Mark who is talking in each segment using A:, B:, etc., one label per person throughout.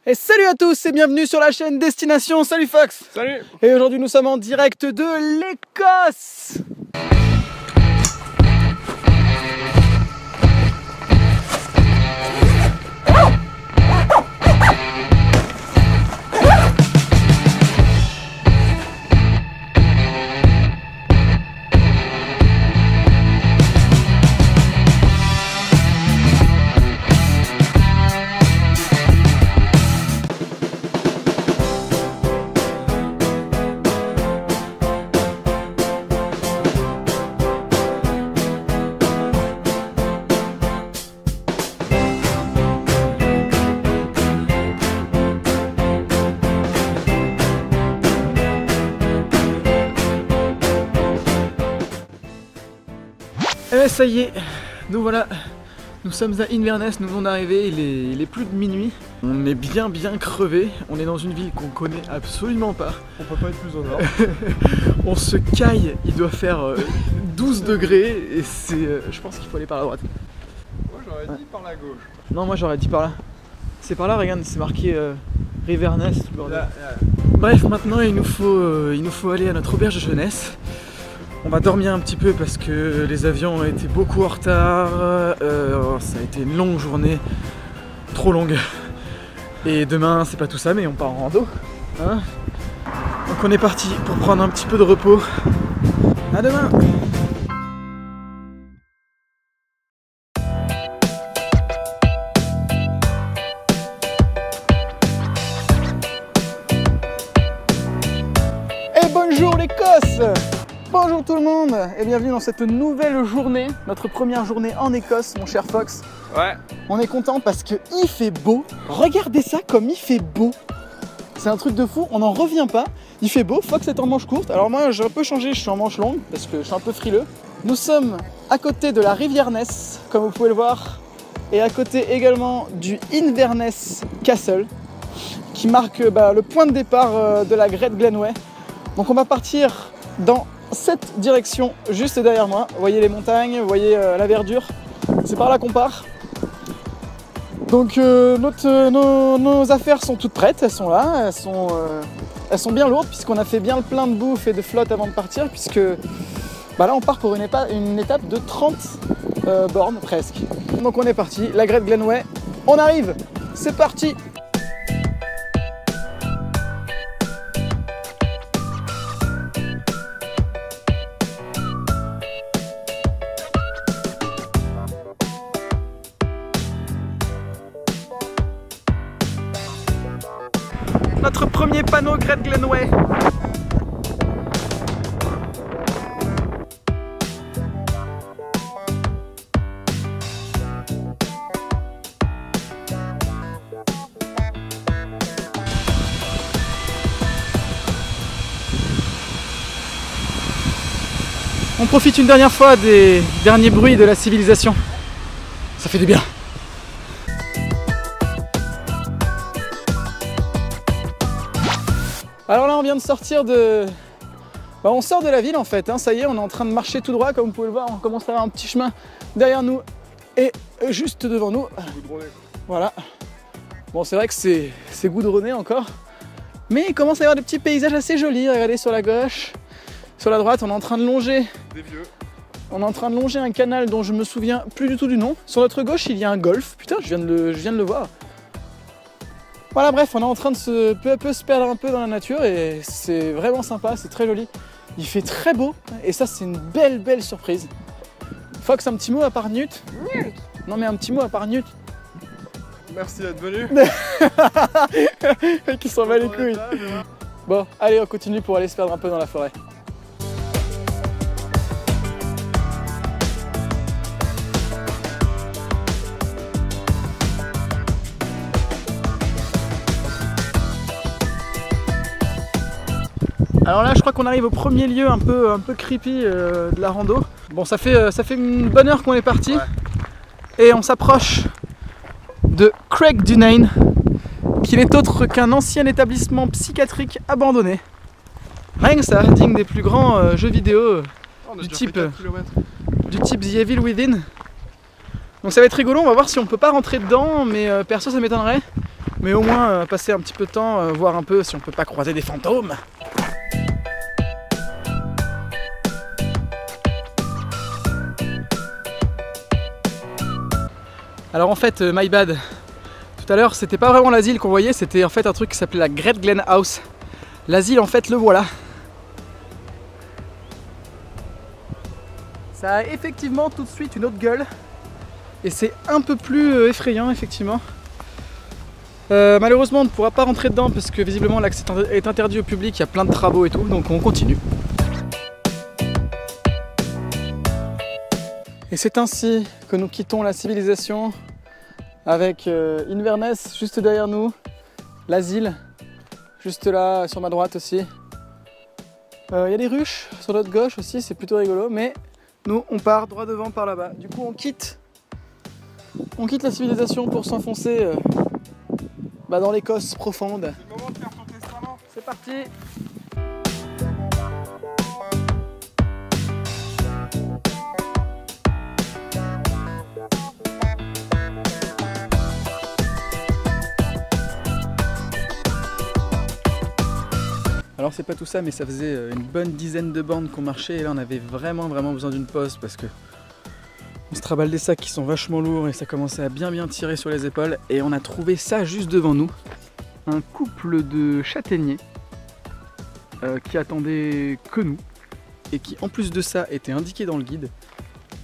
A: Et salut à tous et bienvenue sur la chaîne Destination. Salut Fox.
B: Salut.
A: Et aujourd'hui nous sommes en direct de l'Écosse. Et ça y est, nous voilà, nous sommes à Inverness, nous venons d'arriver, il est plus de minuit. On est bien crevé, on est dans une ville qu'on connaît absolument pas.
B: On peut pas être plus au nord.
A: On se caille, il doit faire 12 degrés et c'est, je pense qu'il faut aller par la droite.
B: Moi j'aurais dit par la gauche.
A: Non, moi j'aurais dit par là. C'est par là, regarde, c'est marqué Inverness.
B: Là.
A: Bref, maintenant il nous faut aller à notre auberge de jeunesse. On va dormir un petit peu parce que les avions ont été beaucoup en retard, ça a été une longue journée, trop longue. Et demain c'est pas tout ça mais on part en rando. Hein, donc on est parti pour prendre un petit peu de repos. À demain. Et bonjour l'Écosse! Bonjour tout le monde et bienvenue dans cette nouvelle journée, notre première journée en Écosse, mon cher Fox.
B: Ouais.
A: On est content parce que il fait beau. Regardez ça comme il fait beau. C'est un truc de fou, on n'en revient pas. Il fait beau, Fox est en manche courte. Alors moi j'ai un peu changé, je suis en manche longue parce que je suis un peu frileux. Nous sommes à côté de la rivière Ness, comme vous pouvez le voir, et à côté également du Inverness Castle, qui marque le point de départ de la Great Glenway. Donc on va partir dans cette direction juste derrière moi. Vous voyez les montagnes, vous voyez la verdure, c'est par là qu'on part. Donc nos affaires sont toutes prêtes, elles sont là, elles sont bien lourdes puisqu'on a fait bien le plein de bouffe et de flotte avant de partir, puisque là on part pour une étape de 30 bornes presque. Donc on est parti, la Great Glenway, on arrive, c'est parti. Notre premier panneau Great Glenway. On profite une dernière fois des derniers bruits de la civilisation. Ça fait du bien. Alors là on vient de sortir de... on sort de la ville en fait, hein. Ça y est, on est en train de marcher tout droit, comme vous pouvez le voir, on commence à avoir un petit chemin derrière nous et juste devant nous. Voilà. Bon, c'est vrai que c'est goudronné encore, mais il commence à y avoir des petits paysages assez jolis. Regardez sur la gauche, sur la droite, on est en train de longer...
B: Des vieux.
A: On est en train de longer un canal dont je me souviens plus du tout du nom. Sur notre gauche, il y a un golfe. Putain, je viens de le voir. Voilà, bref, on est en train de peu à peu se perdre un peu dans la nature et c'est vraiment sympa, c'est très joli. Il fait très beau et ça, c'est une belle surprise. Fox, un petit mot à part Newt? Non, mais un petit mot à part Newt.
B: Merci d'être venu.
A: Qui s'en bat les couilles. Bon, allez, on continue pour aller se perdre un peu dans la forêt. Alors là je crois qu'on arrive au premier lieu un peu creepy de la rando. Bon, ça fait une bonne heure qu'on est parti, ouais. Et on s'approche de Craigdunane, qui n'est autre qu'un ancien établissement psychiatrique abandonné. Rien que ça, digne des plus grands jeux vidéo du type The Evil Within. Donc ça va être rigolo, on va voir si on peut pas rentrer dedans, mais perso ça m'étonnerait. Mais au moins passer un petit peu de temps, voir un peu si on peut pas croiser des fantômes. Alors en fait, my bad, tout à l'heure c'était pas vraiment l'asile qu'on voyait, c'était en fait un truc qui s'appelait la Great Glen House. L'asile en fait le voilà. Ça a effectivement tout de suite une autre gueule et c'est un peu plus effrayant effectivement. Malheureusement on ne pourra pas rentrer dedans parce que visiblement l'accès est interdit au public, il y a plein de travaux et tout, donc on continue. Et c'est ainsi que nous quittons la civilisation avec Inverness juste derrière nous, l'asile juste là sur ma droite aussi. Il y a des ruches sur notre gauche aussi, c'est plutôt rigolo, mais nous on part droit devant par là-bas. Du coup on quitte la civilisation pour s'enfoncer dans l'Écosse profonde.
B: C'est le moment de faire ton testament.
A: C'est parti! Alors c'est pas tout ça, mais ça faisait une bonne dizaine de bornes qu'on marchait et là on avait vraiment besoin d'une pause parce que on se traballe des sacs qui sont vachement lourds et ça commençait à bien tirer sur les épaules et on a trouvé ça juste devant nous, un couple de châtaigniers qui attendait que nous et qui en plus de ça était indiqué dans le guide.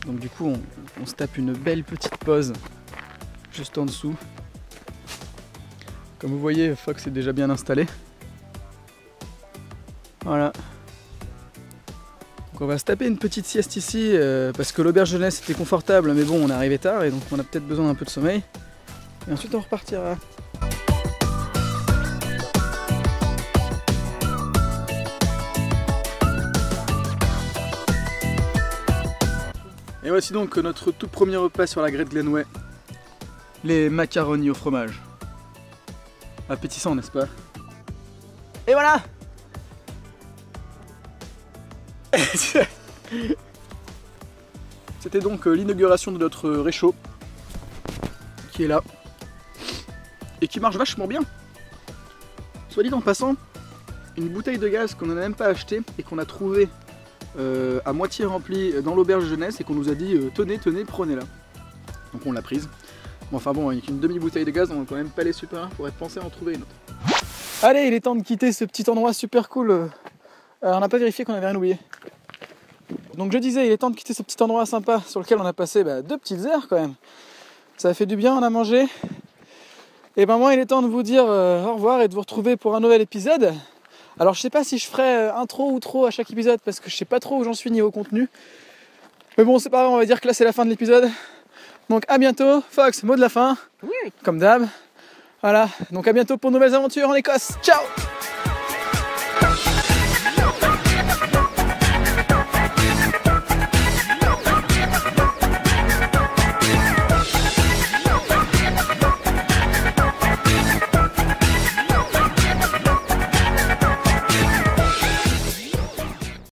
A: Donc du coup on se tape une belle petite pause juste en dessous. Comme vous voyez, Fox est déjà bien installé. Voilà. Donc on va se taper une petite sieste ici parce que l'auberge jeunesse était confortable mais bon on est arrivé tard et donc on a peut-être besoin d'un peu de sommeil. Et ensuite on repartira. Et voici donc notre tout premier repas sur la Great Glenway. Les macaronis au fromage. Appétissant, n'est-ce pas? Et voilà! C'était donc l'inauguration de notre réchaud qui est là et qui marche vachement bien. Soit dit en passant, une bouteille de gaz qu'on n'a même pas acheté et qu'on a trouvé à moitié remplie dans l'auberge jeunesse et qu'on nous a dit tenez, prenez-la. Donc on l'a prise. Bon, enfin bon, avec une demi-bouteille de gaz, on n'a quand même pas les super 1, faudrait penser à en trouver une autre. Allez, il est temps de quitter ce petit endroit super cool. On n'a pas vérifié qu'on avait rien oublié. Donc je disais, il est temps de quitter ce petit endroit sympa sur lequel on a passé 2 petites heures quand même. Ça a fait du bien, on a mangé. Et moi il est temps de vous dire au revoir et de vous retrouver pour un nouvel épisode. Alors je sais pas si je ferai intro ou trop à chaque épisode parce que je sais pas trop où j'en suis niveau contenu. Mais bon c'est pas grave, on va dire que là c'est la fin de l'épisode. Donc à bientôt. Fox, mot de la fin. Oui. Comme d'hab. Voilà, donc à bientôt pour de nouvelles aventures en Écosse. Ciao!